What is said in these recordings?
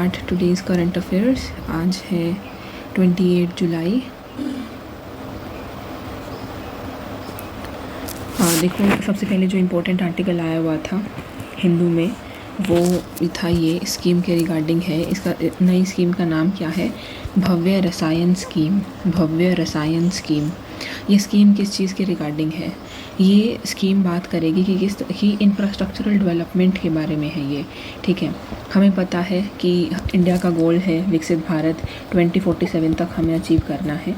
Start today's current affairs. आज है 28 जुलाई। देखो, सबसे पहले जो इम्पोर्टेंट आर्टिकल आया हुआ था हिंदू में वो था ये स्कीम के रिगार्डिंग है। इसका नई स्कीम का नाम क्या है? भव्य रसायन स्कीम। भव्य रसायन स्कीम। ये स्कीम किस चीज़ के रिगार्डिंग है? ये स्कीम बात करेगी कि किस की इंफ्रास्ट्रक्चरल डेवलपमेंट के बारे में है ये। ठीक है, हमें पता है कि इंडिया का गोल है विकसित भारत 2047 तक हमें अचीव करना है।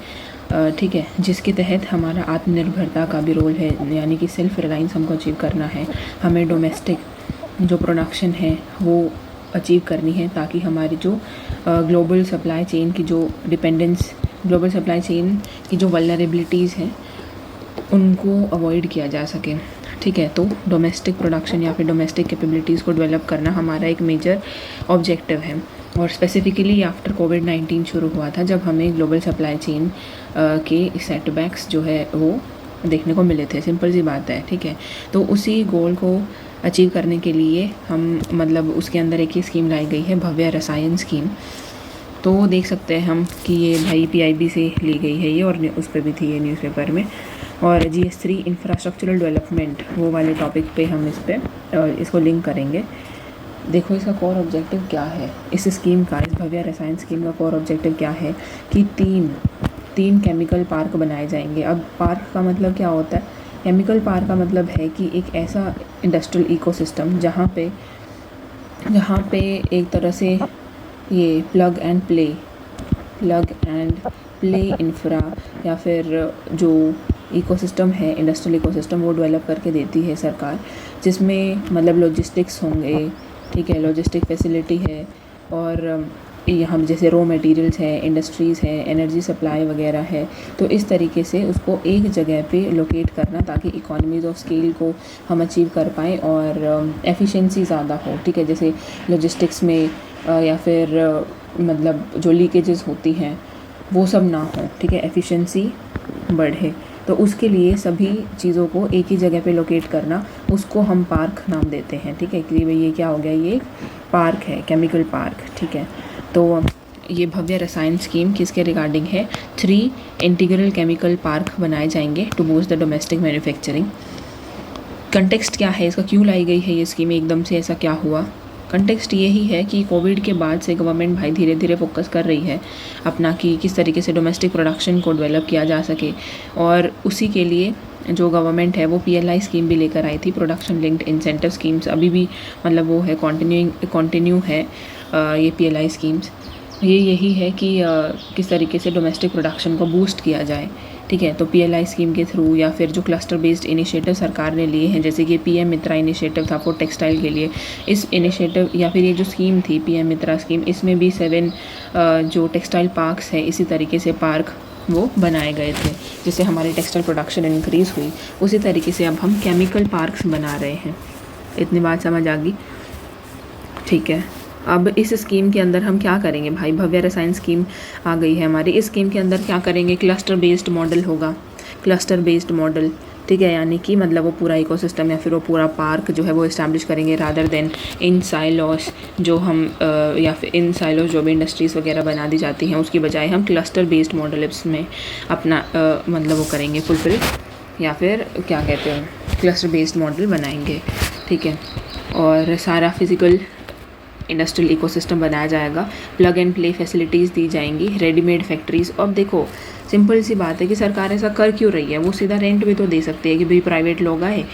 ठीक है, जिसके तहत हमारा आत्मनिर्भरता का भी रोल है, यानी कि सेल्फ रिलायंस हमको अचीव करना है। हमें डोमेस्टिक जो प्रोडक्शन है वो अचीव करनी है, ताकि हमारी जो ग्लोबल सप्लाई चेन की जो डिपेंडेंस, ग्लोबल सप्लाई चेन की जो वल्नरेबिलिटीज़ हैं उनको अवॉइड किया जा सके। ठीक है, तो डोमेस्टिक प्रोडक्शन या फिर डोमेस्टिक कैपेबिलिटीज़ को डेवलप करना हमारा एक मेजर ऑब्जेक्टिव है। और स्पेसिफिकली आफ्टर कोविड-19 शुरू हुआ था, जब हमें ग्लोबल सप्लाई चेन के सेटबैक्स जो है वो देखने को मिले थे। सिंपल सी बात है। ठीक है, तो उसी गोल को अचीव करने के लिए हम उसके अंदर एक ही स्कीम लाई गई है, भव्य रसायन स्कीम। तो देख सकते हैं हम कि ये भाई PIB से ली गई है ये, और उस पर भी थी ये न्यूज़पेपर में। और GS3 इंफ्रास्ट्रक्चरल डेवलपमेंट वो वाले टॉपिक पे हम इसको लिंक करेंगे। देखो, इसका कोर ऑब्जेक्टिव क्या है इस स्कीम का, इस भव्य रसायन स्कीम का कोर ऑब्जेक्टिव क्या है कि तीन केमिकल पार्क बनाए जाएंगे। अब पार्क का मतलब क्या होता है? केमिकल पार्क का मतलब है कि एक ऐसा इंडस्ट्रियल इकोसिस्टम जहाँ पे एक तरह से ये प्लग एंड प्ले इंफ्रा या फिर जो इकोसिस्टम है, इंडस्ट्रियल इकोसिस्टम, वो डेवलप करके देती है सरकार, जिसमें लॉजिस्टिक्स होंगे। ठीक है, लॉजिस्टिक फैसिलिटी है, और यहाँ जैसे रॉ मटेरियल्स है, इंडस्ट्रीज़ है, एनर्जी सप्लाई वगैरह है। तो इस तरीके से उसको एक जगह पे लोकेट करना, ताकि इकोनॉमीज़ ऑफ स्केल को हम अचीव कर पाएँ और एफिशिएंसी ज़्यादा हो। ठीक है, जैसे लॉजिस्टिक्स में या फिर जो लीकेजेस होती हैं वो सब ना हो। ठीक है, एफिशिएंसी बढ़े, तो उसके लिए सभी चीज़ों को एक ही जगह पे लोकेट करना, उसको हम पार्क नाम देते हैं। ठीक है, कि भाई ये क्या हो गया, ये एक पार्क है, केमिकल पार्क। ठीक है, तो ये भव्य रसायन स्कीम किसके रिगार्डिंग है? 3 इंटीग्रल केमिकल पार्क बनाए जाएंगे to boost the domestic manufacturing. Context क्या है इसका, क्यों लाई गई है ये स्कीम, एकदम से ऐसा क्या हुआ? कंटेक्स्ट यही है कि कोविड के बाद से गवर्नमेंट भाई धीरे धीरे फोकस कर रही है अपना कि किस तरीके से डोमेस्टिक प्रोडक्शन को डेवलप किया जा सके। और उसी के लिए जो गवर्नमेंट है वो PLI स्कीम भी लेकर आई थी, प्रोडक्शन लिंक्ड इंसेंटिव स्कीम्स। अभी भी वो है, कंटिन्यू है ये PLI स्कीम्स। ये यही है कि किस तरीके से डोमेस्टिक प्रोडक्शन को बूस्ट किया जाए। ठीक है, तो PLI स्कीम के थ्रू या फिर जो क्लस्टर बेस्ड इनिशिएटिव सरकार ने लिए हैं, जैसे कि PM मित्रा इनिशिएटिव था फॉर टेक्सटाइल के लिए, इस इनिशिएटिव या फिर ये जो स्कीम थी PM मित्रा स्कीम, इसमें भी 7 जो टेक्सटाइल पार्क्स हैं, इसी तरीके से पार्क वो बनाए गए थे, जिससे हमारी टेक्सटाइल प्रोडक्शन इंक्रीज़ हुई। उसी तरीके से अब हम केमिकल पार्क्स बना रहे हैं। इतनी बात समझ आ गई? ठीक है, अब इस स्कीम के अंदर हम क्या करेंगे भाई? भव्य रसायन स्कीम आ गई है हमारी। इस स्कीम के अंदर क्या करेंगे? क्लस्टर बेस्ड मॉडल होगा, क्लस्टर बेस्ड मॉडल। ठीक है, यानी कि वो पूरा इकोसिस्टम या फिर वो पूरा पार्क जो है वो इस्टेब्लिश करेंगे, रादर देन इन साइलोस जो हम या फिर इन साइलोस जो भी इंडस्ट्रीज़ वगैरह बना दी जाती हैं, उसकी बजाय हम क्लस्टर बेस्ड मॉडल इसमें अपना वो करेंगे फुलफिल, या फिर क्या कहते हैं, क्लस्टर बेस्ड मॉडल बनाएंगे। ठीक है, और सारा फिज़िकल इंडस्ट्रियल इकोसिस्टम बनाया जाएगा, प्लग एंड प्ले फैसिलिटीज़ दी जाएंगी, रेडीमेड फैक्ट्रीज़। अब देखो, सिंपल सी बात है कि सरकार ऐसा कर क्यों रही है? वो सीधा रेंट भी तो दे सकती है कि भाई प्राइवेट लोग आए,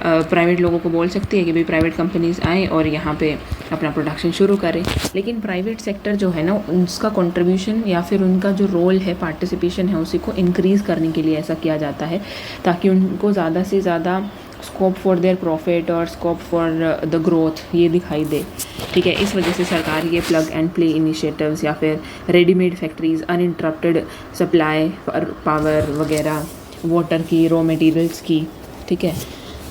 प्राइवेट लोगों को बोल सकती है कि भाई प्राइवेट कंपनीज़ आएँ और यहाँ पे अपना प्रोडक्शन शुरू करें। लेकिन प्राइवेट सेक्टर जो है ना, उसका कंट्रीब्यूशन या फिर उनका जो रोल है, पार्टिसिपेशन है, उसी को इंक्रीज़ करने के लिए ऐसा किया जाता है, ताकि उनको ज़्यादा से ज़्यादा स्कोप फॉर देयर प्रॉफिट और स्कोप फॉर द ग्रोथ ये दिखाई दे। ठीक है, इस वजह से सरकार ये प्लग एंड प्ले इनिशिएटिव्स या फिर readymade factories, uninterrupted supply power वगैरह, वाटर की, रॉ मटेरियल्स की, ठीक है,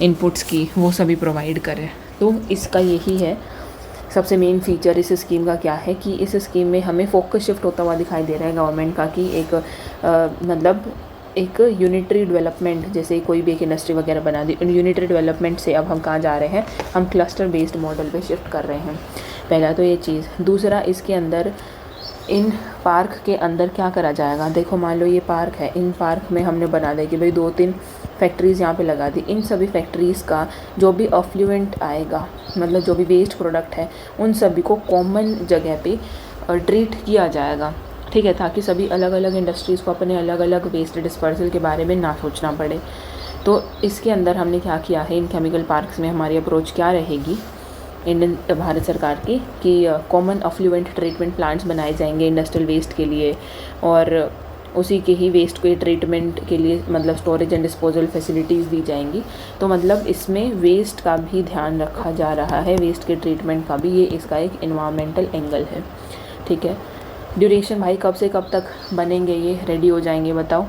इनपुट्स की, वो सभी प्रोवाइड करे। तो इसका यही है सबसे मेन फीचर इस स्कीम का क्या है कि इस स्कीम में हमें फोकस शिफ्ट होता हुआ दिखाई दे रहा है गवर्नमेंट का, कि एक एक यूनिटरी डेवलपमेंट, जैसे कोई भी एक इंडस्ट्री वगैरह बना दी, यूनिटरी डेवलपमेंट से अब हम कहाँ जा रहे हैं, हम क्लस्टर बेस्ड मॉडल पे शिफ्ट कर रहे हैं। पहला तो ये चीज़। दूसरा, इसके अंदर इन पार्क के अंदर क्या करा जाएगा। देखो मान लो ये पार्क है, इन पार्क में हमने बना दिया कि भाई 2-3 फैक्ट्रीज़ यहाँ पे लगा दी। इन सभी फैक्ट्रीज़ का जो भी अफ्लुएंट आएगा, मतलब जो भी वेस्ट प्रोडक्ट है, उन सभी को कॉमन जगह पे ट्रीट किया जाएगा, ठीक है, ताकि सभी अलग अलग इंडस्ट्रीज़ को अपने अलग अलग वेस्ट डिस्पर्सल के बारे में ना सोचना पड़े। तो इसके अंदर हमने क्या किया है, इन केमिकल पार्क्स में हमारी अप्रोच क्या रहेगी इंडियन भारत सरकार की, कि कॉमन अफ्लुएंट ट्रीटमेंट प्लांट्स बनाए जाएंगे इंडस्ट्रियल वेस्ट के लिए, और उसी के ही वेस्ट के ट्रीटमेंट के लिए मतलब स्टोरेज एंड डिस्पोजल फैसिलिटीज़ दी जाएंगी। तो मतलब इसमें वेस्ट का भी ध्यान रखा जा रहा है, वेस्ट के ट्रीटमेंट का भी, ये इसका एक एनवायरमेंटल एंगल है, ठीक है। ड्यूरेशन भाई कब से कब तक बनेंगे, ये रेडी हो जाएंगे बताओ।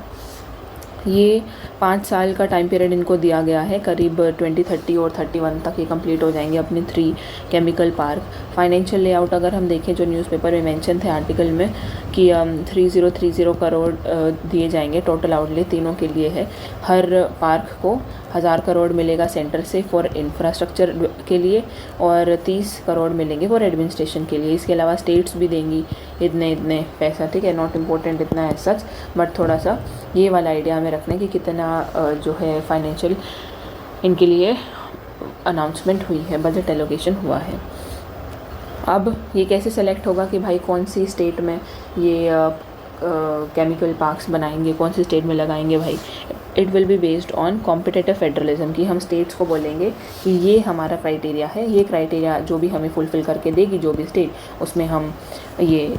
ये 5 साल का टाइम पीरियड इनको दिया गया है, करीब 2030 और 31 तक ये कंप्लीट हो जाएंगे अपने 3 केमिकल पार्क। फाइनेंशियल लेआउट अगर हम देखें, जो न्यूज़पेपर में मेंशन थे आर्टिकल में, कि 3030 करोड़ दिए जाएंगे, टोटल आउटले तीनों के लिए है। हर पार्क को 1000 करोड़ मिलेगा सेंटर से फॉर इंफ्रास्ट्रक्चर के लिए, और 30 करोड़ मिलेंगे फॉर एडमिनिस्ट्रेशन के लिए। इसके अलावा स्टेट्स भी देंगी इतने पैसा, ठीक है, नॉट इम्पोर्टेंट इतना है सच, बट थोड़ा सा ये वाला आइडिया हमें रखने की कितना जो है फाइनेंशियल इनके लिए अनाउंसमेंट हुई है, बजट एलोकेशन हुआ है। अब ये कैसे सेलेक्ट होगा कि भाई कौन सी स्टेट में ये केमिकल पार्क्स बनाएंगे, कौन सी स्टेट में लगाएंगे भाई। It will be based on competitive federalism, कि हम स्टेट्स को बोलेंगे कि ये हमारा क्राइटेरिया है, ये क्राइटेरिया जो भी हमें फुलफ़िल करके देगी जो भी स्टेट, उसमें हम ये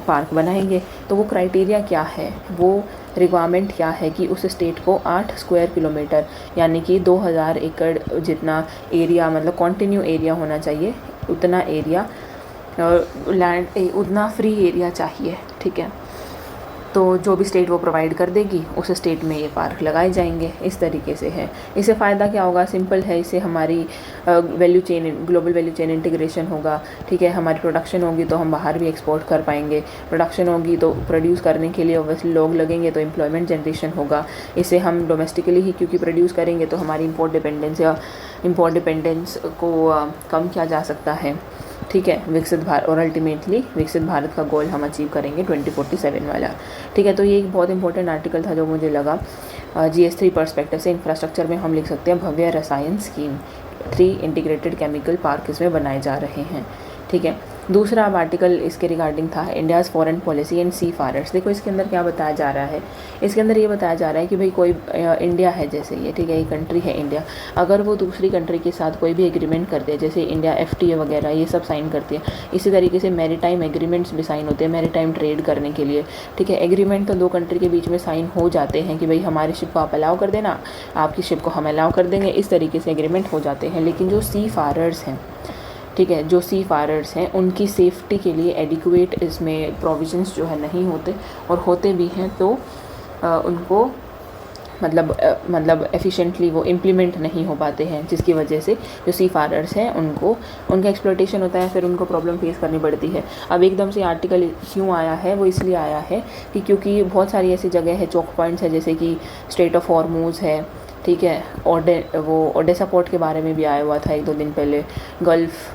पार्क बनाएंगे। तो वो क्राइटेरिया क्या है, वो रिक्वायरमेंट क्या है कि उस स्टेट को 8 स्क्वायर किलोमीटर यानी कि 2000 एकड़ जितना एरिया, मतलब कॉन्टिन्यू एरिया होना चाहिए, उतना एरिया लैंड, उतना फ्री एरिया चाहिए, ठीक है। तो जो भी स्टेट वो प्रोवाइड कर देगी, उस स्टेट में ये पार्क लगाए जाएंगे। इस तरीके से है। इससे फ़ायदा क्या होगा, सिंपल है, इससे हमारी value chain, global value chain integration होगा, ठीक है। हमारी प्रोडक्शन होगी तो हम बाहर भी एक्सपोर्ट कर पाएंगे, प्रोडक्शन होगी तो प्रोड्यूस करने के लिए ऑब्वियसली लोग लगेंगे, तो एम्प्लॉयमेंट जनरेशन होगा। इससे हम डोमेस्टिकली ही क्योंकि प्रोड्यूस करेंगे तो हमारी इम्पोर्ट डिपेंडेंस को कम किया जा सकता है, ठीक है, विकसित भारत, और अल्टीमेटली विकसित भारत का गोल हम अचीव करेंगे 2047 वाला, ठीक है। तो ये एक बहुत इंपॉर्टेंट आर्टिकल था जो मुझे लगा। GS3 पर्सपेक्टिव से इंफ्रास्ट्रक्चर में हम लिख सकते हैं भव्य रसायन स्कीम, 3 इंटीग्रेटेड केमिकल पार्क इसमें बनाए जा रहे हैं, ठीक है। दूसरा अब आर्टिकल इसके रिगार्डिंग था इंडियाज़ फॉरेन पॉलिसी एंड सी फारर्स। देखो इसके अंदर क्या बताया जा रहा है, इसके अंदर ये बताया जा रहा है कि भाई कोई इंडिया है जैसे ये, ठीक है, ये कंट्री है इंडिया, अगर वो दूसरी कंट्री के साथ कोई भी एग्रीमेंट करते हैं, जैसे इंडिया FTA वगैरह ये सब साइन करती है, इसी तरीके से मैरीटाइम एग्रीमेंट्स भी साइन होते हैं मैरीटाइम ट्रेड करने के लिए, ठीक है। एग्रीमेंट तो 2 कंट्री के बीच में साइन हो जाते हैं कि भाई हमारी शिप को आप अलाउ कर देना, आपकी शिप को हम अलाउ कर देंगे, इस तरीके से एग्रीमेंट हो जाते हैं। लेकिन जो सी फारर्स हैं, ठीक है, जो सी फारर्स हैं, उनकी सेफ्टी के लिए एडिक्वेट इसमें प्रोविजंस जो है नहीं होते, और होते भी हैं तो उनको मतलब एफिशिएंटली वो इम्प्लीमेंट नहीं हो पाते हैं, जिसकी वजह से जो सी फारर्स हैं उनको उनका एक्सप्लॉयटेशन होता है, फिर उनको प्रॉब्लम फेस करनी पड़ती है। अब एकदम से आर्टिकल क्यों आया है, वो इसलिए आया है कि क्योंकि बहुत सारी ऐसी जगह है, चौक पॉइंट्स है, जैसे कि स्ट्रेट ऑफ हॉर्मूज है, ठीक है, ओडेसा पोर्ट के बारे में भी आया हुआ था 1-2 दिन पहले। गल्फ़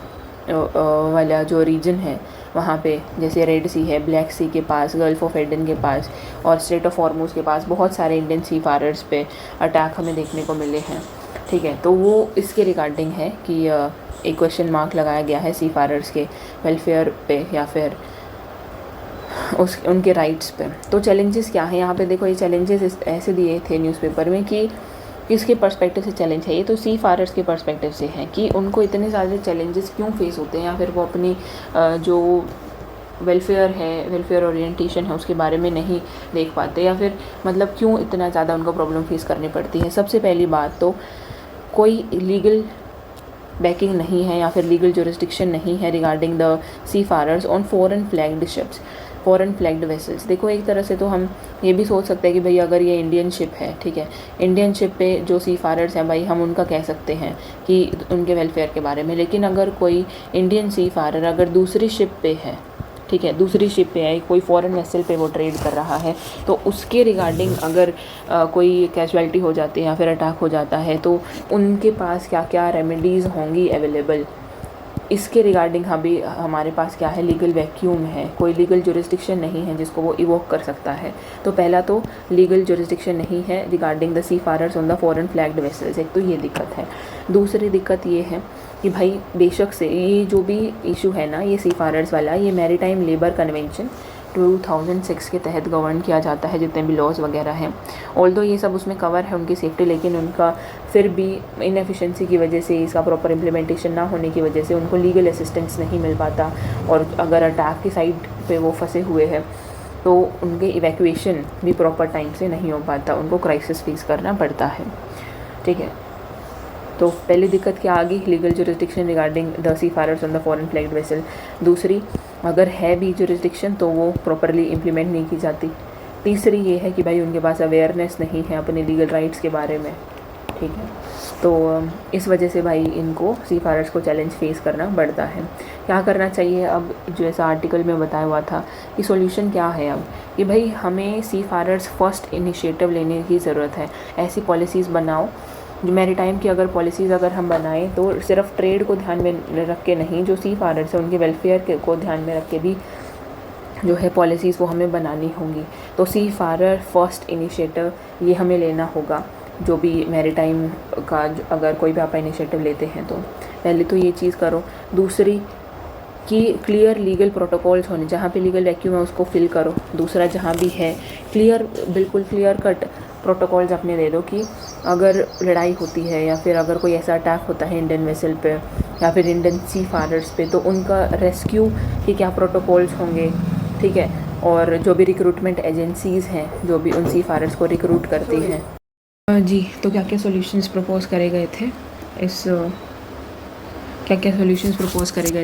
वाला जो रीजन है वहाँ पे, जैसे रेड सी है, ब्लैक सी के पास, गल्फ़ ऑफ एडन के पास और स्ट्रेट ऑफ हॉर्मूज के पास बहुत सारे इंडियन सी फारर्स पे अटैक हमें देखने को मिले हैं, ठीक है। तो वो इसके रिगार्डिंग है कि एक क्वेश्चन मार्क लगाया गया है सी फारर्स के वेलफेयर पे या फिर उनके राइट्स पे। तो चैलेंजेस क्या है यहाँ पे, देखो ये चैलेंजेस ऐसे दिए थे न्यूज़पेपर में कि किसके पर्सपेक्टिव से चैलेंज है, ये तो सी फारर्स के पर्सपेक्टिव से है कि उनको इतने सारे चैलेंजेस क्यों फेस होते हैं, या फिर वो अपनी जो वेलफेयर ओरिएंटेशन है उसके बारे में नहीं देख पाते, या फिर मतलब क्यों इतना ज़्यादा उनको प्रॉब्लम फेस करनी पड़ती है। सबसे पहली बात तो कोई लीगल बैकिंग नहीं है या फिर लीगल जुरिस्डिक्शन नहीं है regarding the seafarers on foreign flagged ships, foreign flagged vessels. देखो एक तरह से तो हम ये भी सोच सकते हैं कि भाई अगर ये इंडियन शिप है, ठीक है, इंडियन शिप पे जो सी फारर्स हैं भाई हम उनका कह सकते हैं कि उनके वेलफेयर के बारे में। लेकिन अगर कोई इंडियन सी फारर अगर दूसरी शिप पे है, ठीक है, दूसरी शिप पे है, कोई फॉरेन वेसल पे वो ट्रेड कर रहा है, तो उसके रिगार्डिंग अगर कोई कैजुअलिटी हो जाती है या फिर अटैक हो जाता है तो उनके पास क्या क्या रेमेडीज़ होंगी अवेलेबल, इसके रिगार्डिंग अभी हमारे पास क्या है, लीगल वैक्यूम है, कोई लीगल जुरिस्डिक्शन नहीं है जिसको वो इवोक कर सकता है। तो पहला तो लीगल जुरिस्डिक्शन नहीं है regarding the seafarers on the foreign flagged vessels, एक तो ये दिक्कत है। दूसरी दिक्कत ये है कि भाई बेशक से ये जो भी इशू है ना, ये सी फारर्स वाला, ये मैरीटाइम लेबर कन्वेंशन 2006 के तहत गवर्न किया जाता है, जितने भी लॉज वगैरह हैं। ऑल्दो ये सब उसमें कवर है उनकी सेफ्टी, लेकिन उनका फिर भी इनएफिशिएंसी की वजह से, इसका प्रॉपर इम्प्लीमेंटेशन ना होने की वजह से उनको लीगल असिस्टेंस नहीं मिल पाता, और अगर अटैक की साइड पे वो फंसे हुए हैं तो उनके इवैक्यूएशन भी प्रॉपर टाइम से नहीं हो पाता, उनको क्राइसिस फेस करना पड़ता है। ठीक है, तो पहली दिक्कत क्या आ गई, legal jurisdiction regarding the seafarers on the foreign flagged vessel. दूसरी, अगर है भी जुरिस्डिक्शन तो वो प्रॉपरली इम्प्लीमेंट नहीं की जाती। तीसरी ये है कि भाई उनके पास अवेयरनेस नहीं है अपने लीगल राइट्स के बारे में। ठीक है, तो इस वजह से भाई इनको सी फारर्स को चैलेंज फेस करना पड़ता है। क्या करना चाहिए अब, जैसा आर्टिकल में बताया हुआ था कि सॉल्यूशन क्या है अब, कि भाई हमें सी फारर्स फर्स्ट इनिशिएटिव लेने की ज़रूरत है। ऐसी पॉलिसीज़ बनाओ, जो मैरीटाइम की अगर पॉलिसीज़ अगर हम बनाएं तो सिर्फ ट्रेड को ध्यान में रख के नहीं, जो सी फारर्स है उनके वेलफेयर को ध्यान में रख के भी जो है पॉलिसीज़ वो हमें बनानी होंगी। तो सी फारर फर्स्ट इनिशिएटिव ये हमें लेना होगा, जो भी मैरीटाइम का अगर कोई भी आप इनिशिएटिव लेते हैं तो पहले तो ये चीज़ करो। दूसरी कि क्लियर लीगल प्रोटोकॉल्स होने, जहाँ पे लीगल वैक्यूम है उसको फिल करो। दूसरा, जहाँ भी है क्लियर, बिल्कुल क्लियर कट प्रोटोकॉल्स अपने दे दो कि अगर लड़ाई होती है या फिर अगर कोई ऐसा अटैक होता है इंडियन वेसल पे या फिर इंडियन सी फारर्स पे, तो उनका रेस्क्यू के क्या प्रोटोकॉल्स होंगे। ठीक है, और जो भी रिक्रूटमेंट एजेंसीज़ हैं जो भी उन सी फारर्स को रिक्रूट करती हैं। जी, तो क्या क्या सॉल्यूशंस प्रपोज करे गए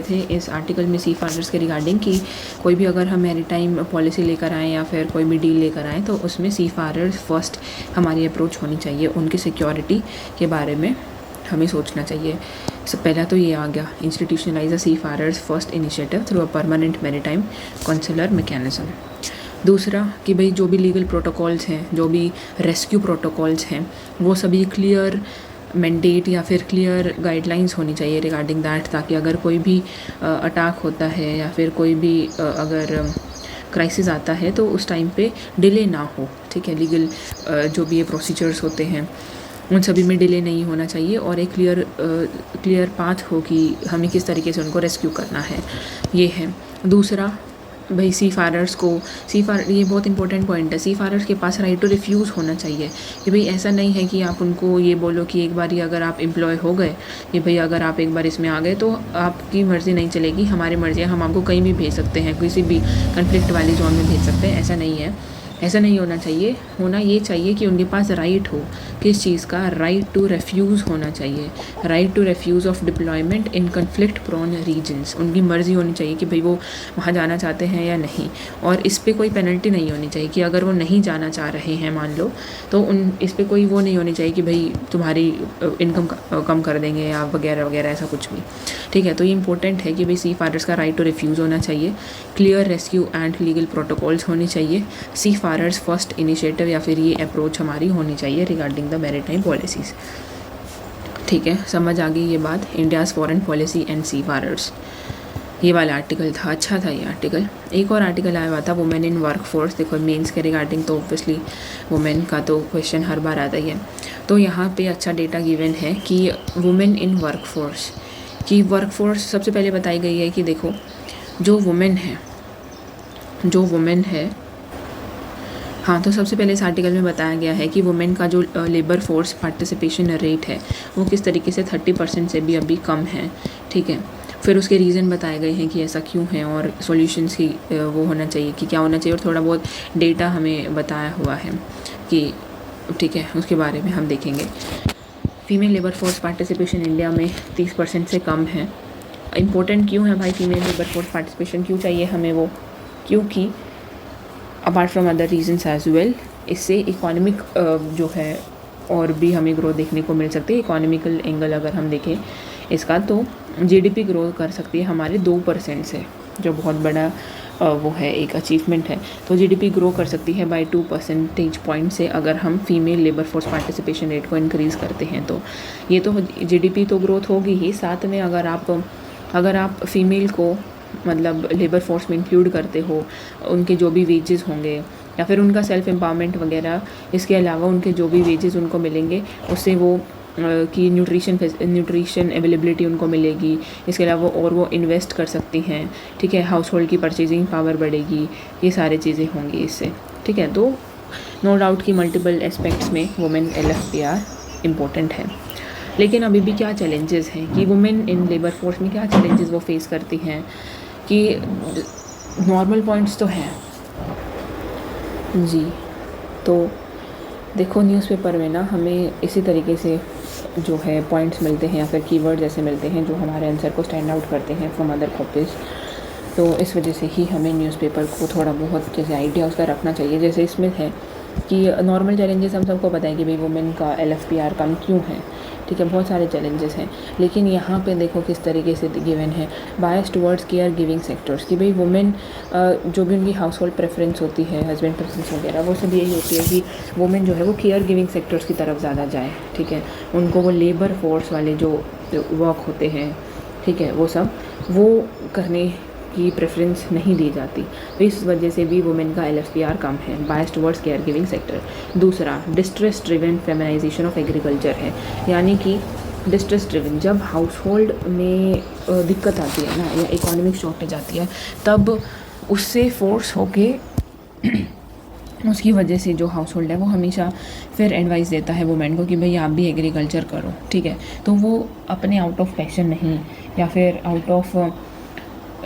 थे इस आर्टिकल में सी फारर्स के रिगार्डिंग, कि कोई भी अगर हम मैरीटाइम पॉलिसी लेकर आएँ या फिर कोई भी डील लेकर आएँ तो उसमें सी फारर्स फर्स्ट हमारी अप्रोच होनी चाहिए, उनकी सिक्योरिटी के बारे में हमें सोचना चाहिए। सब पहला तो ये आ गया, institutionalize the seafarers first initiative through a permanent maritime councillor mechanism. दूसरा कि भाई जो भी लीगल प्रोटोकॉल्स हैं, जो भी रेस्क्यू प्रोटोकॉल्स हैं, वो सभी क्लियर मैंडेट या फिर क्लियर गाइडलाइंस होनी चाहिए रिगार्डिंग दैट, ताकि अगर कोई भी अटैक होता है या फिर कोई भी अगर क्राइसिस आता है तो उस टाइम पे डिले ना हो। ठीक है, लीगल जो भी ये प्रोसीजर्स होते हैं उन सभी में डिले नहीं होना चाहिए, और एक क्लियर पाथ हो कि हमें किस तरीके से उनको रेस्क्यू करना है, ये है। दूसरा भाई ये बहुत इंपॉर्टेंट पॉइंट है, सी फारर्स के पास राइट टू रिफ्यूज़ होना चाहिए। कि भाई ऐसा नहीं है कि आप उनको ये बोलो कि एक बार ही अगर आप एम्प्लॉय हो गए, कि भाई अगर आप एक बार इसमें आ गए तो आपकी मर्ज़ी नहीं चलेगी, हमारी मर्ज़ी है, हम आपको कहीं भी भेज सकते हैं, किसी भी कन्फ्लिक्ट वाली जोन में भेज सकते हैं। ऐसा नहीं है, ऐसा नहीं होना चाहिए। होना ये चाहिए कि उनके पास राइट हो, किस चीज़ का, राइट टू रेफ्यूज़ होना चाहिए, right to refuse of deployment in conflict prone regions. उनकी मर्ज़ी होनी चाहिए कि भाई वो वहाँ जाना चाहते हैं या नहीं, और इस पर कोई पेनल्टी नहीं होनी चाहिए कि अगर वो नहीं जाना चाह रहे हैं मान लो, तो इस पर कोई वो नहीं होनी चाहिए कि भाई तुम्हारी इनकम कम कर देंगे या वगैरह वगैरह, ऐसा कुछ भी। ठीक है, तो ये इंपॉर्टेंट है कि भाई सी फारर्स का राइट टू रिफ्यूज़ होना चाहिए, clear rescue and legal protocols होनी चाहिए, सी फारर्स फर्स्ट इनिशिएटिव या फिर ये अप्रोच हमारी होनी चाहिए रिगार्डिंग द मैरीटाइम पॉलिसीज़। ठीक है, समझ आ गई ये बात, इंडियाज़ फॉरेन पॉलिसी एंड सी फारर्स। ये वाला आर्टिकल था, अच्छा था ये आर्टिकल। एक और आर्टिकल आया हुआ था वुमेन इन वर्क फोर्स। देखो मेंस के रिगार्डिंग तो ऑब्वियसली वुमेन का तो क्वेश्चन हर बार आता ही है, तो यहाँ पे अच्छा डेटा गिवन है कि वुमेन इन वर्क फोर्स की सबसे पहले बताई गई है कि देखो जो वुमेन है हाँ, तो सबसे पहले इस आर्टिकल में बताया गया है कि वुमेन का जो लेबर फोर्स पार्टिसिपेशन रेट है वो किस तरीके से 30% से भी अभी कम है। ठीक है, फिर उसके रीज़न बताए गए हैं कि ऐसा क्यों है और सॉल्यूशंस की वो होना चाहिए कि क्या होना चाहिए, और थोड़ा बहुत डेटा हमें बताया हुआ है कि ठीक है उसके बारे में हम देखेंगे। Female labour force participation India में 30% से कम है। इम्पोर्टेंट क्यों है भाई फीमेल लेबर फोर्स पार्टिसिपेशन, क्यों चाहिए हमें वो, क्योंकि apart from other reasons as well, इससे इकोनॉमिक जो है और भी हमें ग्रोथ देखने को मिल सकती है। इकोनॉमिकल एंगल अगर हम देखें इसका तो जीडीपी ग्रो कर सकती है हमारे 2% से, जो बहुत बड़ा वो है, एक अचीवमेंट है। तो जीडीपी ग्रो कर सकती है बाय 2 परसेंटेज पॉइंट से अगर हम female labour force participation rate को इंक्रीज़ करते हैं। तो ये तो जीडीपी तो ग्रोथ होगी ही, साथ में अगर आप फीमेल को मतलब लेबर फोर्स में इंक्लूड करते हो, उनके जो भी वेजेस होंगे या फिर उनका सेल्फ एम्पावरमेंट वगैरह, इसके अलावा उनके जो भी वेजेस उनको मिलेंगे उससे वो की न्यूट्रिशन अवेलेबिलिटी उनको मिलेगी। इसके अलावा और वो इन्वेस्ट कर सकती हैं, ठीक है, हाउस होल्ड की परचेजिंग पावर बढ़ेगी, ये सारी चीज़ें होंगी इससे, ठीक है। तो नो डाउट कि मल्टीपल एस्पेक्ट्स में वुमेन LFPR इम्पोर्टेंट है। लेकिन अभी भी क्या चैलेंजेस हैं कि वुमेन इन लेबर फोर्स में क्या चैलेंजेस वो फेस करती हैं, कि नॉर्मल पॉइंट्स तो हैं जी। तो देखो न्यूज़पेपर में ना हमें इसी तरीके से जो है पॉइंट्स मिलते हैं या फिर कीवर्ड जैसे मिलते हैं जो हमारे आंसर को स्टैंड आउट करते हैं फ्रॉम अदर कॉपीज़। तो इस वजह से ही हमें न्यूज़पेपर को थोड़ा बहुत जैसे आइडिया उसका रखना चाहिए। जैसे इसमें है कि नॉर्मल चैलेंजेस हम सबको पता है कि भाई वुमेन का LFPR कम क्यों है, ठीक है, बहुत सारे चैलेंजेस हैं। लेकिन यहाँ पे देखो किस तरीके से गिवन है, bias towards care giving sectors, कि भाई वुमेन जो भी उनकी हाउस होल्ड प्रेफरेंस होती है, हस्बैंड प्रेफरेंस वगैरह, वो सब यही होती है कि वुमेन जो है वो केयर गिविंग सेक्टर्स की तरफ ज़्यादा जाए, ठीक है। उनको वो लेबर फोर्स वाले जो वर्क होते हैं, ठीक है, वो सब वो करने की प्रेफरेंस नहीं दी जाती। तो इस वजह से भी वुमेन का LFPR कम है, bias towards care giving sector. दूसरा distress driven feminisation of agriculture है, यानी कि डिस्ट्रेस ड्रिवन, जब हाउस होल्ड में दिक्कत आती है ना या इकोनॉमिक शॉर्टेज आती है, तब उससे फोर्स होके उसकी वजह से जो हाउस होल्ड है वो हमेशा फिर एडवाइस देता है वुमेन को कि भाई आप भी एग्रीकल्चर करो, ठीक है। तो वो अपने आउट ऑफ पैशन नहीं या फिर out of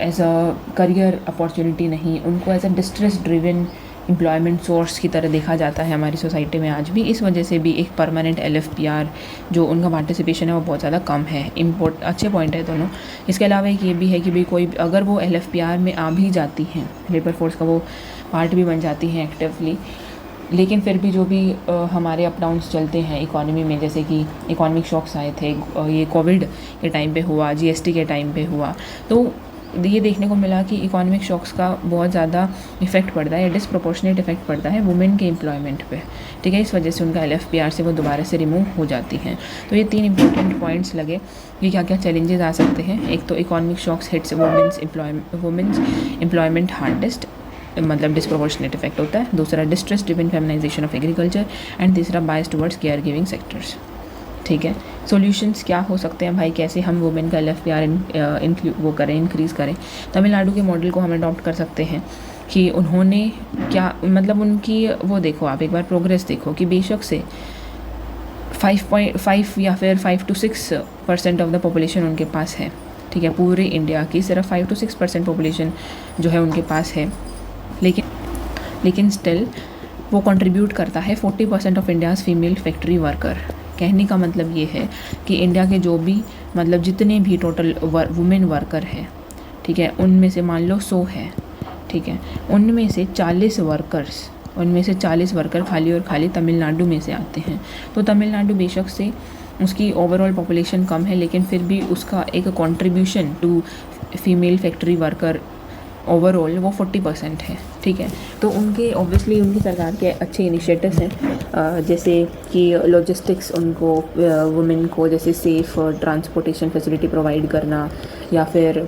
as a career opportunity नहीं, उनको as a distress driven employment source की तरह देखा जाता है हमारी सोसाइटी में आज भी। इस वजह से भी एक परमानेंट LFPR जो उनका पार्टिसिपेशन है वो बहुत ज़्यादा कम है। अच्छे पॉइंट है दोनों। इसके अलावा एक ये भी है कि भाई कोई अगर वो LFPR में आ भी जाती हैं, लेबर फोर्स का वो पार्ट भी बन जाती हैं एक्टिवली, लेकिन फिर भी जो भी हमारे अप डाउन्स चलते हैं इकॉनमी में, जैसे कि इकोनॉमिक शॉक्स आए थे, ये कोविड के टाइम पे हुआ, GST के टाइम पे हुआ, तो ये देखने को मिला कि इकोनॉमिक शॉक्स का बहुत ज़्यादा इफेक्ट पड़ता है, डिसप्रोपोर्शनेट इफेक्ट पड़ता है वुमेन के एम्प्लॉयमेंट पे, ठीक है। इस वजह से उनका LFPR से वो दोबारा से रिमूव हो जाती हैं। तो ये 3 इंपॉर्टेंट पॉइंट्स लगे कि क्या क्या चैलेंजेस आ सकते हैं। एक तो economic shocks hits women's employment hardest, मतलब डिसप्रोपोर्शनेट इफेक्ट होता है। दूसरा distress driven feminisation of agriculture, and तीसरा bias towards care giving sectors, ठीक है। सॉल्यूशंस क्या हो सकते हैं भाई, कैसे हम वुमेन का LFPR इंक्रीज़ करें। तमिलनाडु के मॉडल को हम अडॉप्ट कर सकते हैं कि उन्होंने क्या, मतलब उनकी वो देखो, आप एक बार प्रोग्रेस देखो कि बेशक से 5.5 या फिर 5 to 6% ऑफ द पॉपुलेशन उनके पास है, ठीक है। पूरे इंडिया की सिर्फ 5 to 6% पॉपुलेशन जो है उनके पास है, लेकिन स्टिल वो कंट्रीब्यूट करता है 40% of India's female factory worker. कहने का मतलब ये है कि इंडिया के जो भी मतलब जितने भी टोटल वुमेन वर्कर हैं, ठीक है, उनमें से मान लो 100 है, ठीक है, उनमें से 40 वर्कर खाली और खाली तमिलनाडु में से आते हैं। तो तमिलनाडु बेशक से उसकी ओवरऑल पॉपुलेशन कम है, लेकिन फिर भी उसका एक contribution to female factory worker overall वो 40% है, ठीक है। तो उनके ऑब्वियसली उनकी सरकार के अच्छे इनिशिएटिव्स हैं, जैसे कि लॉजिस्टिक्स, उनको वुमेन को जैसे सेफ़ ट्रांसपोर्टेशन फैसिलिटी प्रोवाइड करना, या फिर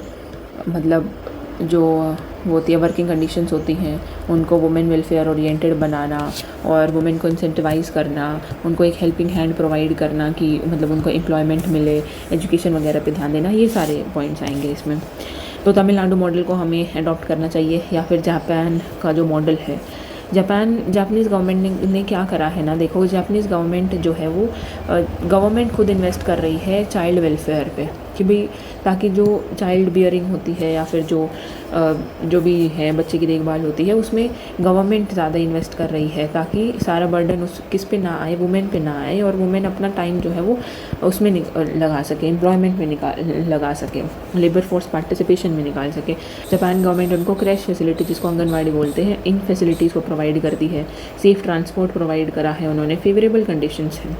मतलब जो होती है वर्किंग कंडीशंस होती हैं उनको वुमेन वेलफेयर ओरिएंटेड बनाना, और वुमेन को इंसेंटिवाइज़ करना, उनको एक हेल्पिंग हैंड प्रोवाइड करना कि मतलब उनको एम्प्लॉयमेंट मिले, एजुकेशन वगैरह पे ध्यान देना, ये सारे पॉइंट्स आएंगे इसमें। तो तमिलनाडु मॉडल को हमें अडॉप्ट करना चाहिए, या फिर जापान का जो मॉडल है, जापानीज़ गवर्नमेंट ने क्या करा है ना, देखो जापानीज़ गवर्नमेंट जो है वो गवर्नमेंट खुद इन्वेस्ट कर रही है चाइल्ड वेलफेयर पे, कि भाई ताकि जो चाइल्ड बियरिंग होती है या फिर जो भी है बच्चे की देखभाल होती है, उसमें गवर्नमेंट ज़्यादा इन्वेस्ट कर रही है, ताकि सारा बर्डन उस किस पे ना आए, वुमेन पे ना आए, और वुमेन अपना टाइम जो है वो उसमें लगा सके, एम्प्लॉयमेंट में लगा सके, लेबर फोर्स पार्टिसिपेशन में निकाल सके। जापान गवर्नमेंट उनको क्रैश फैसिलिटी, जिसको आंगनवाड़ी बोलते हैं, इन फैसिलिटीज़ को प्रोवाइड करती है, सेफ़ ट्रांसपोर्ट प्रोवाइड करा है उन्होंने, फेवरेबल कंडीशंस हैं,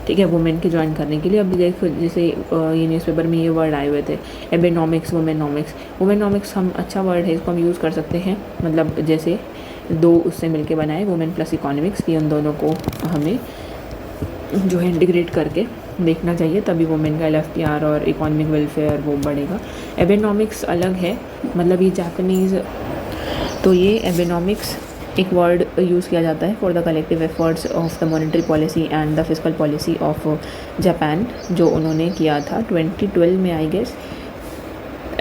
ठीक है, वुमेन के ज्वाइन करने के लिए। अभी देखो जैसे ये न्यूज़पेपर में ये वर्ड आए हुए थे, एबेनॉमिक्स, वुमेनॉमिक्स। वुमेनॉमिक्स हम अच्छा वर्ड है, इसको हम यूज़ कर सकते हैं, मतलब जैसे दो उससे मिलके बनाए, वुमेन प्लस इकोनॉमिक्स, की उन दोनों को हमें जो है इंटीग्रेट करके देखना चाहिए, तभी वुमेन का LFPR और इकोनॉमिक वेलफेयर वो बढ़ेगा। एबेनॉमिक्स अलग है, मतलब ये जापानीज़, तो ये एबेनॉमिक्स एक वर्ड यूज़ किया जाता है for the collective efforts of the monetary policy and the fiscal policy of Japan, जो उन्होंने किया था 2012 में आई गेस,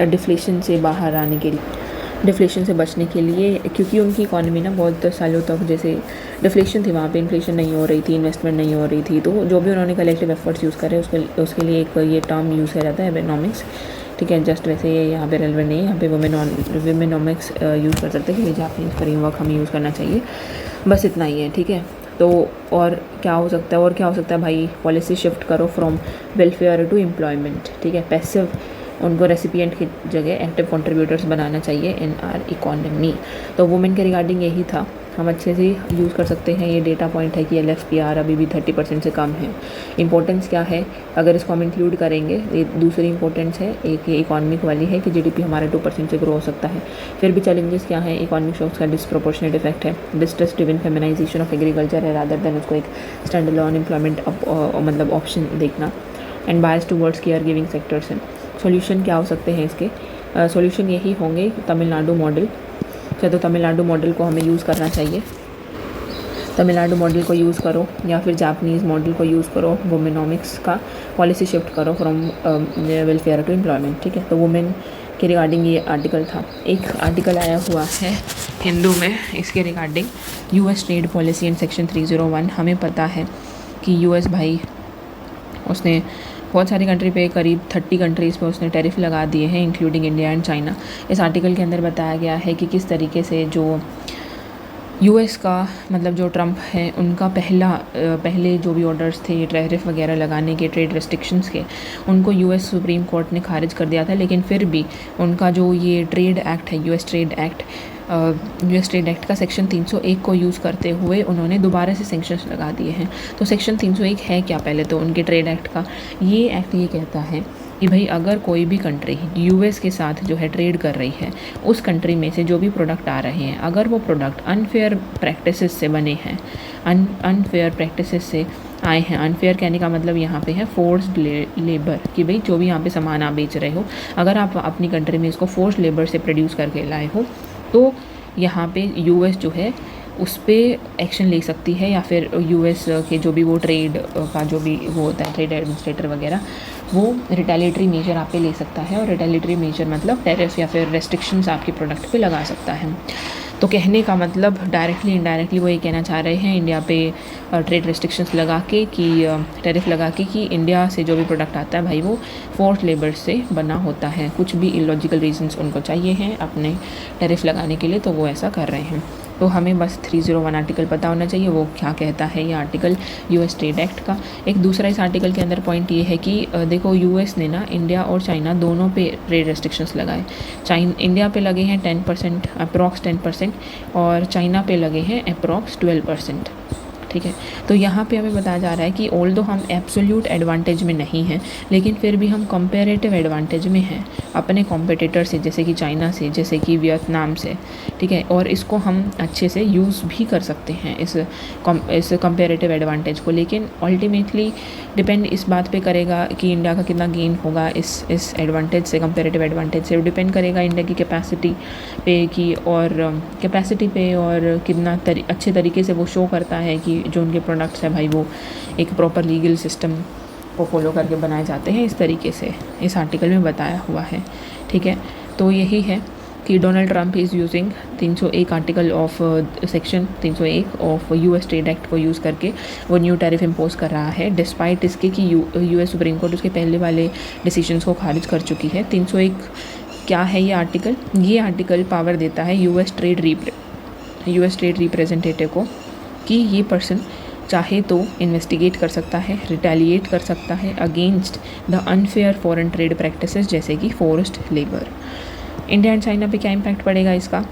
डिफ्लेशन से बाहर आने के लिए, डिफ्लेशन से बचने के लिए, क्योंकि उनकी इकॉनमी ना बहुत सालों तक जैसे डिफ्लेशन थी, वहाँ पे इन्फ्लेशन नहीं हो रही थी, इन्वेस्टमेंट नहीं हो रही थी, तो जो भी उन्होंने कलेक्टिव एफर्ट्स यूज़ करे उसके लिए एक ये टर्म यूज़ किया जाता है एबेनॉमिक्स। ठीक है, जस्ट वैसे ये यहाँ पे रेलेवेंट नहीं है, यहाँ पे वुमेनॉमिक्स यूज़ कर सकते हैं, कि जापानीज़ फ्रेमवर्क हमें यूज़ करना चाहिए, बस इतना ही है। ठीक है, तो और क्या हो सकता है भाई, पॉलिसी शिफ्ट करो फ्रॉम वेलफेयर टू एम्प्लॉयमेंट। ठीक है, पैसिव उनको रेसिपिएंट की जगह एक्टिव कंट्रीब्यूटर्स बनाना चाहिए इन आर इकोनॉमी। तो वुमेन के रिगार्डिंग यही था, हम अच्छे से यूज़ कर सकते हैं। ये डेटा पॉइंट है कि LFPR अभी भी 30% से कम है। इंपॉर्टेंस क्या है, अगर इसको हम इंक्लूड करेंगे, ये दूसरी इंपॉर्टेंस है, एक ये इकोनॉमिक वाली है कि GDP हमारा 2% से ग्रो हो सकता है। फिर भी चैलेंजेस क्या है, इकोनॉमिक शॉक्स का डिस्प्रोपोर्शनेट इफेक्ट है, distress driven feminisation of agriculture है रादर देन उसको एक स्टैंड अलोन एम्प्लॉयमेंट मतलब ऑप्शन देखना, and bias towards care giving sectors हैं। सॉल्यूशन क्या हो सकते हैं इसके, सॉल्यूशन यही होंगे तमिलनाडु मॉडल, तो तमिलनाडु मॉडल को हमें यूज़ करना चाहिए, तमिलनाडु मॉडल को यूज़ करो या फिर जापानीज़ मॉडल को यूज़ करो, वुमेनॉमिक्स का पॉलिसी शिफ्ट करो फ्रॉम वेलफेयर टू एम्प्लॉयमेंट। ठीक है, तो वुमेन के रिगार्डिंग ये आर्टिकल था। एक आर्टिकल आया हुआ है हिंदू में इसके regarding, US trade policy and section 301। हमें पता है कि US भाई उसने बहुत सारी कंट्री पे, करीब 30 कंट्रीज़ पे उसने टैरिफ लगा दिए हैं, इंक्लूडिंग इंडिया एंड चाइना। इस आर्टिकल के अंदर बताया गया है कि किस तरीके से जो US का मतलब जो ट्रम्प है उनका पहले जो भी ऑर्डर्स थे टैरिफ वगैरह लगाने के, ट्रेड रेस्ट्रिक्शंस के, उनको US सुप्रीम कोर्ट ने खारिज कर दिया था, लेकिन फिर भी उनका जो ये ट्रेड एक्ट है, US ट्रेड एक्ट का सेक्शन 301 को यूज़ करते हुए उन्होंने दोबारा से सेंक्शंस लगा दिए हैं। तो सेक्शन 301 है क्या, पहले तो उनके ट्रेड एक्ट का ये एक्ट ये कहता है कि भाई अगर कोई भी कंट्री US के साथ जो है ट्रेड कर रही है, उस कंट्री में से जो भी प्रोडक्ट आ रहे हैं, अगर वो प्रोडक्ट अनफेयर प्रैक्टिसेस से बने हैं, अनफेयर प्रैक्टिसेस से आए हैं, अनफेयर कहने का मतलब यहाँ पे है फोर्स्ड लेबर, कि भाई जो भी यहाँ पे सामान आप बेच रहे हो, अगर आप अपनी कंट्री में इसको फोर्स्ड लेबर से प्रोड्यूस करके लाए हो, तो यहाँ पे US जो है उस पर एक्शन ले सकती है, या फिर US के जो भी वो ट्रेड का जो भी वो होता है, ट्रेड एडमिनिस्ट्रेटर वगैरह, वो रिटेलिएटरी मेजर आप पे ले सकता है। और रिटेलिएटरी मेजर मतलब टैरिफ या फिर रेस्ट्रिक्शंस आपके प्रोडक्ट पे लगा सकता है। तो कहने का मतलब डायरेक्टली इनडायरेक्टली वो ये कहना चाह रहे हैं इंडिया पे ट्रेड रेस्ट्रिक्शंस लगा के, कि टैरिफ लगा के, कि इंडिया से जो भी प्रोडक्ट आता है भाई वो फोर्स लेबर से बना होता है, कुछ भी इलॉजिकल रीजंस उनको चाहिए हैं अपने टैरिफ लगाने के लिए, तो वो ऐसा कर रहे हैं। तो हमें बस 301 आर्टिकल पता होना चाहिए, वो क्या कहता है ये आर्टिकल US ट्रेड एक्ट का। एक दूसरा इस आर्टिकल के अंदर पॉइंट ये है कि देखो US ने ना इंडिया और चाइना दोनों पे ट्रेड रेस्ट्रिक्शंस लगाए। इंडिया पे लगे हैं 10%, अप्रॉक्स 10%, और चाइना पे लगे हैं अप्रॉक्स 12%। ठीक है, तो यहाँ पे हमें बताया जा रहा है कि ऑल्दो हम एब्सोल्यूट एडवांटेज में नहीं हैं, लेकिन फिर भी हम कंपैरेटिव एडवांटेज में हैं अपने कॉम्पिटिटर से, जैसे कि चाइना से, जैसे कि वियतनाम से। ठीक है, और इसको हम अच्छे से यूज़ भी कर सकते हैं इस कंपैरेटिव एडवांटेज को, लेकिन अल्टीमेटली डिपेंड इस बात पे करेगा कि इंडिया का कितना गेन होगा इस एडवांटेज से, कंपैरेटिव एडवांटेज से। डिपेंड करेगा इंडिया की कैपेसिटी पे, की और कैपेसिटी पे, और कितना अच्छे तरीके से वो शो करता है कि जो उनके प्रोडक्ट्स हैं भाई वो एक प्रॉपर लीगल सिस्टम को फॉलो करके बनाए जाते हैं, इस तरीके से इस आर्टिकल में बताया हुआ है। ठीक है, तो यही है कि Donald Trump is using 301 article of section 301 of US trade act को यूज़ करके वो न्यू टैरिफ इम्पोज कर रहा है, डिस्पाइट इसके कि US सुप्रीम कोर्ट उसके पहले वाले डिसीजंस को खारिज कर चुकी है। 301 क्या है ये आर्टिकल पावर देता है US ट्रेड रिप्रेजेंटेटिव को कि ये पर्सन चाहे तो इन्वेस्टिगेट कर सकता है, रिटेलिएट कर सकता है against the unfair foreign trade practices, जैसे कि forced labour. India and China पे क्या इम्पैक्ट पड़ेगा इसका,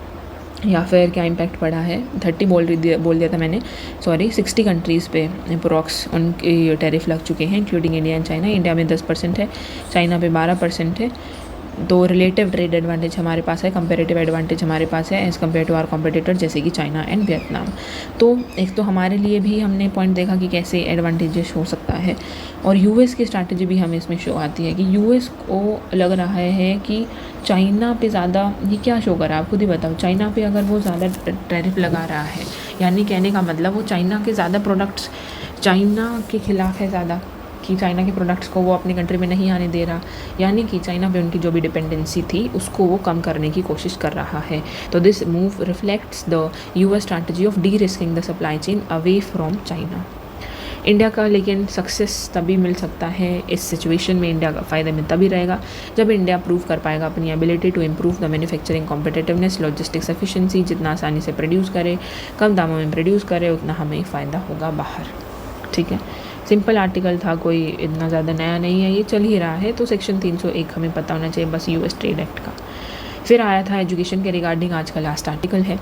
या फिर क्या इम्पैक्ट पड़ा है, 30 बोल दिया था मैंने, सॉरी, 60 कंट्रीज़ पे अप्रॉक्स उनके टैरिफ लग चुके हैं, including India and China. India में 10% है, चाइना पे 12% है। तो रिलेटिव ट्रेड एडवांटेज हमारे पास है, कंपेरेटिव एडवांटेज हमारे पास है as compare to our competitor, जैसे कि चाइना एंड वियतनाम। तो एक तो हमारे लिए भी हमने पॉइंट देखा कि कैसे एडवांटेजेस हो सकता है, और यूएस की स्ट्रैटेजी भी हमें इसमें शो आती है कि यूएस को लग रहा है कि चाइना पे ज़्यादा, ये क्या शो कर रहा है आप खुद ही बताओ, चाइना पे अगर वो ज़्यादा टैरिफ लगा रहा है, यानी कहने का मतलब वो चाइना के ज़्यादा प्रोडक्ट्स चाइना के खिलाफ है ज़्यादा, कि चाइना के प्रोडक्ट्स को वो अपनी कंट्री में नहीं आने दे रहा, यानी कि चाइना पे उनकी जो भी डिपेंडेंसी थी उसको वो कम करने की कोशिश कर रहा है। तो this move reflects the US strategy of D risking the supply chain away from China. India का लेकिन सक्सेस तभी मिल सकता है इस सिचुएशन में, इंडिया का फ़ायदे में तभी रहेगा जब इंडिया प्रूव कर पाएगा अपनी ability to improve the manufacturing competitiveness, logistics efficiency. जितना आसानी से प्रोड्यूस करे, कम दामों में प्रोड्यूस करे, उतना हमें फ़ायदा होगा बाहर। ठीक है, सिंपल आर्टिकल था, कोई इतना ज़्यादा नया नहीं है, ये चल ही रहा है। तो सेक्शन 301 हमें पता होना चाहिए बस यूएस ट्रेड एक्ट का। फिर आया था एजुकेशन के रिगार्डिंग, आज का लास्ट आर्टिकल है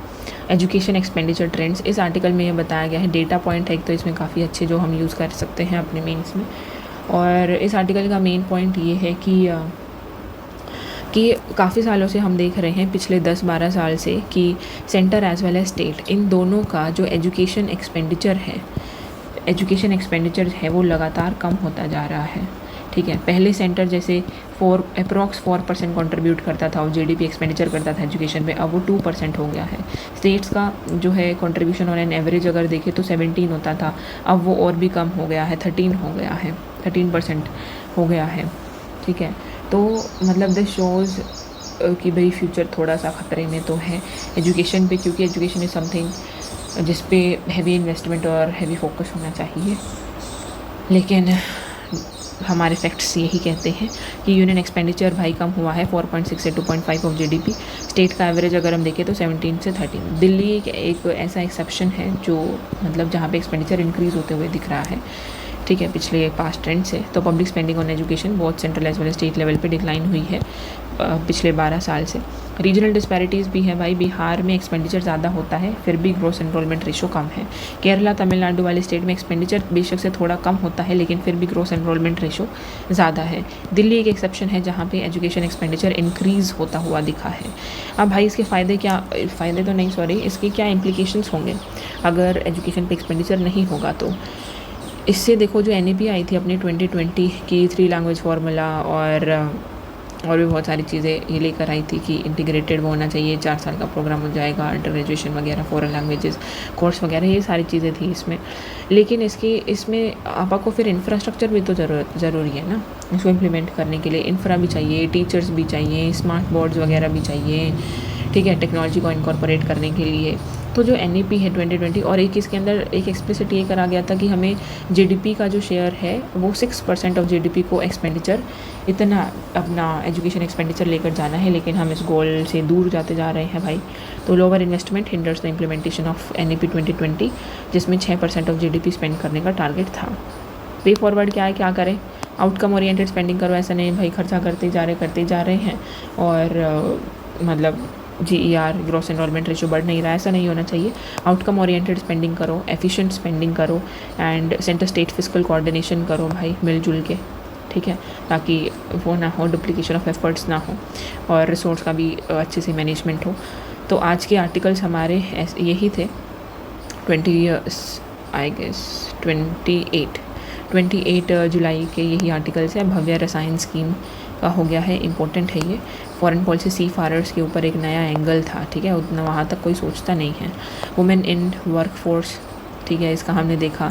एजुकेशन एक्सपेंडिचर ट्रेंड्स। इस आर्टिकल में ये बताया गया है, डेटा पॉइंट है एक तो इसमें काफ़ी अच्छे जो हम यूज़ कर सकते हैं अपने मेंस में। और इस आर्टिकल का मेन पॉइंट ये है कि काफ़ी सालों से हम देख रहे हैं, पिछले 10-12 साल से, कि centre as well as state, इन दोनों का जो एजुकेशन एक्सपेंडिचर है वो लगातार कम होता जा रहा है। ठीक है, पहले सेंटर जैसे अप्रॉक्स 4% कंट्रीब्यूट करता था और जीडीपी एक्सपेंडिचर करता था एजुकेशन पे, अब वो 2% हो गया है। स्टेट्स का जो है कंट्रीब्यूशन ऑन एन एवरेज अगर देखें तो 17 होता था, अब वो और भी कम हो गया है, 13 हो गया है, 13% हो गया है। ठीक है, तो मतलब दिस शोज़ कि भाई फ्यूचर थोड़ा सा ख़तरे में तो है एजुकेशन पे, क्योंकि एजुकेशन इज़ समथिंग जिस पे हैवी इन्वेस्टमेंट और हैवी फोकस होना चाहिए। लेकिन हमारे फैक्ट्स यही कहते हैं कि यूनियन एक्सपेंडिचर भाई कम हुआ है 4.6 से 2.5 ऑफ जीडीपी। स्टेट का एवरेज अगर हम देखें तो 17 से 13। दिल्ली एक ऐसा एक्सेप्शन है जो मतलब जहाँ पे एक्सपेंडिचर इंक्रीज़ होते हुए दिख रहा है। ठीक है, पिछले पास्ट ट्रेंड से। तो पब्लिक स्पेंडिंग ऑन एजुकेशन बहुत central as well as state level पे डिक्लाइन हुई है पिछले 12 साल से। रीजनल डिस्पैरिटीज़ भी है भाई, बिहार में एक्सपेंडिचर ज़्यादा होता है फिर भी ग्रोस एनरोलमेंट रेशो कम है। केरला, तमिलनाडु वाले स्टेट में एक्सपेंडिचर बेशक से थोड़ा कम होता है लेकिन फिर भी ग्रोस एनरोलमेंट रेशो ज़्यादा है। दिल्ली एक एक्सेप्शन है जहाँ पे एजुकेशन एक्सपेंडिचर इंक्रीज़ होता हुआ दिखा है। अब भाई इसके फ़ायदे तो नहीं, सॉरी, इसके क्या इम्प्लीकेशंस होंगे अगर एजुकेशन पे एक्सपेंडिचर नहीं होगा। तो इससे देखो जो NEP आई थी अपने 2020 की 3 लैंग्वेज फार्मूला और भी बहुत सारी चीज़ें ये लेकर आई थी कि इंटीग्रेटेड वो होना चाहिए, 4 साल का प्रोग्राम हो जाएगा, अंडर ग्रेजुएशन वगैरह, फॉरेन लैंग्वेजेस कोर्स वगैरह, ये सारी चीज़ें थी इसमें। लेकिन इसमें आपको फिर इंफ्रास्ट्रक्चर भी तो ज़रूरी है ना, इसको इम्प्लीमेंट करने के लिए इंफ्रा भी चाहिए, टीचर्स भी चाहिए, स्मार्ट बोर्ड्स वगैरह भी चाहिए। ठीक है, टेक्नोलॉजी को इनकॉर्पोरेट करने के लिए। तो जो NEP है 2020, और एक इसके अंदर एक एक्सप्लिसिट ये करा गया था कि हमें GDP का जो शेयर है वो 6% ऑफ GDP को एक्सपेंडिचर, इतना अपना एजुकेशन एक्सपेंडिचर लेकर जाना है। लेकिन हम इस गोल से दूर जाते जा रहे हैं भाई। तो lower investment hinders the implementation of NEP 2020, जिसमें 6% ऑफ GDP स्पेंड करने का टारगेट था। वे फॉरवर्ड क्या है, क्या करें, आउटकम ओरिएंटेड स्पेंडिंग करो। ऐसा नहीं भाई खर्चा करते जा रहे हैं और मतलब GER ग्रॉस एनरोलमेंट रेशो बढ़ नहीं रहा है, ऐसा नहीं होना चाहिए। आउटकम ओरिएंटेड स्पेंडिंग करो, एफिशिएंट स्पेंडिंग करो and centre state fiscal coordination करो भाई मिलजुल के। ठीक है, ताकि वो ना हो, डुप्लीकेशन ऑफ एफर्ट्स ना हो और रिसोर्स का भी अच्छे से मैनेजमेंट हो। तो आज के आर्टिकल्स हमारे यही थे, 28 जुलाई के यही आर्टिकल्स हैं। भव्य रसायन स्कीम का हो गया है, इम्पोर्टेंट है ये। फॉरेन पॉलिसी सी फारर्स के ऊपर एक नया एंगल था। ठीक है, उतना वहाँ तक कोई सोचता नहीं है। वुमेन इन वर्कफोर्स, ठीक है, इसका हमने देखा,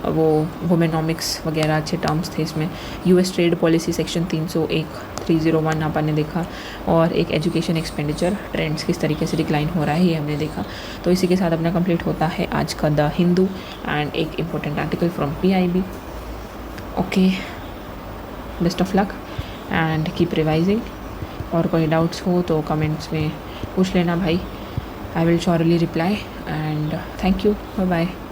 वो वुमेनॉमिक्स वगैरह अच्छे टर्म्स थे इसमें। US ट्रेड पॉलिसी सेक्शन 301 अपन ने देखा, और एक एजुकेशन एक्सपेंडिचर ट्रेंड्स किस तरीके से डिक्लाइन हो रहा है ये हमने देखा। तो इसी के साथ अपना कंप्लीट होता है आज का द हिंदू एंड एक important article from PIB। Okay, best of luck and keep revising. और कोई डाउट्स हो तो कमेंट्स में पूछ लेना भाई, I will surely reply and thank you, bye bye.